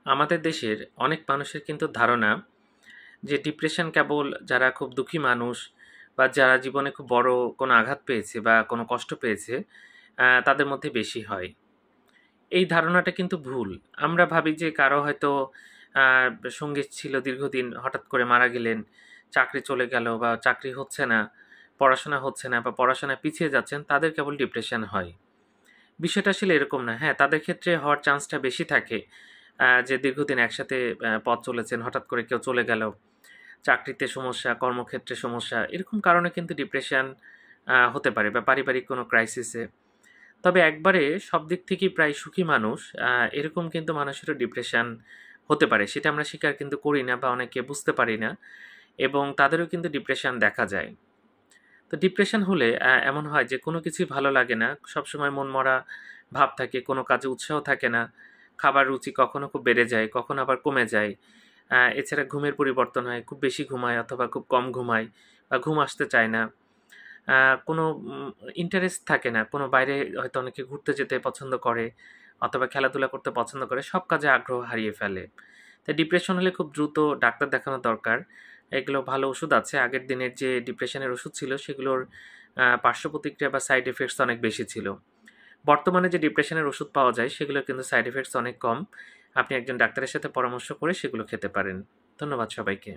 আমাদের দেশের অনেক মানুষের কিন্তু ধারণা যে ডিপ্রেশন কেবল যারা খুব দুঃখী মানুষ বা যারা জীবনে খুব বড় কোনো আঘাত পেয়েছে বা কোনো কষ্ট পেয়েছে তাদের মধ্যে বেশি হয়। এই ধারণাটা কিন্তু ভুল। আমরা ভাবি যে কারো হয়তো আহ, সঙ্গী ছিল দীর্ঘদিন, হঠাৎ করে মারা গেলেন, চাকরি চলে গেল বা চাকরি হচ্ছে না, পড়াশোনা হচ্ছে না বা পড়াশোনায় পিছিয়ে যাচ্ছেন, তাদের কেবল ডিপ্রেশন হয়। বিষয়টা আসলে এরকম না। হ্যাঁ, তাদের ক্ষেত্রে হওয়ার চান্সটা বেশি থাকে। যে দীর্ঘদিন একসাথে পথ চলেছেন, হঠাৎ করে কেউ চলে গেল, চাকরিতে সমস্যা, কর্মক্ষেত্রে সমস্যা, এরকম কারণে কিন্তু ডিপ্রেশন হতে পারে বা পারিবারিক কোনো ক্রাইসিসে। তবে একবারে সব দিক থেকেই প্রায় সুখী মানুষ, এরকম কিন্তু মানুষেরও ডিপ্রেশন হতে পারে। সেটা আমরা স্বীকার কিন্তু করি না বা অনেকে বুঝতে পারি না, এবং তাদেরও কিন্তু ডিপ্রেশন দেখা যায়। তো ডিপ্রেশন হলে এমন হয় যে কোনো কিছুই ভালো লাগে না, সবসময় মনমরা ভাব থাকে, কোনো কাজে উৎসাহ থাকে না, খাবার রুচি কখনো খুব বেড়ে যায়, কখনো আবার কমে যায়। এছাড়া ঘুমের পরিবর্তন হয়, খুব বেশি ঘুমায় অথবা খুব কম ঘুমায়, বা ঘুম আসতে চায় না। কোনো ইন্টারেস্ট থাকে না, কোনো বাইরে হয়তো অনেকে ঘুরতে যেতে পছন্দ করে অথবা খেলাধুলা করতে পছন্দ করে, সব কাজে আগ্রহ হারিয়ে ফেলে। তাই ডিপ্রেশন হলে খুব দ্রুত ডাক্তার দেখানো দরকার। এগুলো ভালো ওষুধ আছে। আগের দিনের যে ডিপ্রেশনের ওষুধ ছিল সেগুলোর পার্শ্ব প্রতিক্রিয়া বা সাইড এফেক্টস অনেক বেশি ছিল। বর্তমানে যে ডিপ্রেশনের ওষুধ পাওয়া যায় সেগুলোর কিন্তু সাইড এফেক্টস অনেক কম। আপনি একজন ডাক্তারের সাথে পরামর্শ করে সেগুলো খেতে পারেন। ধন্যবাদ সবাইকে।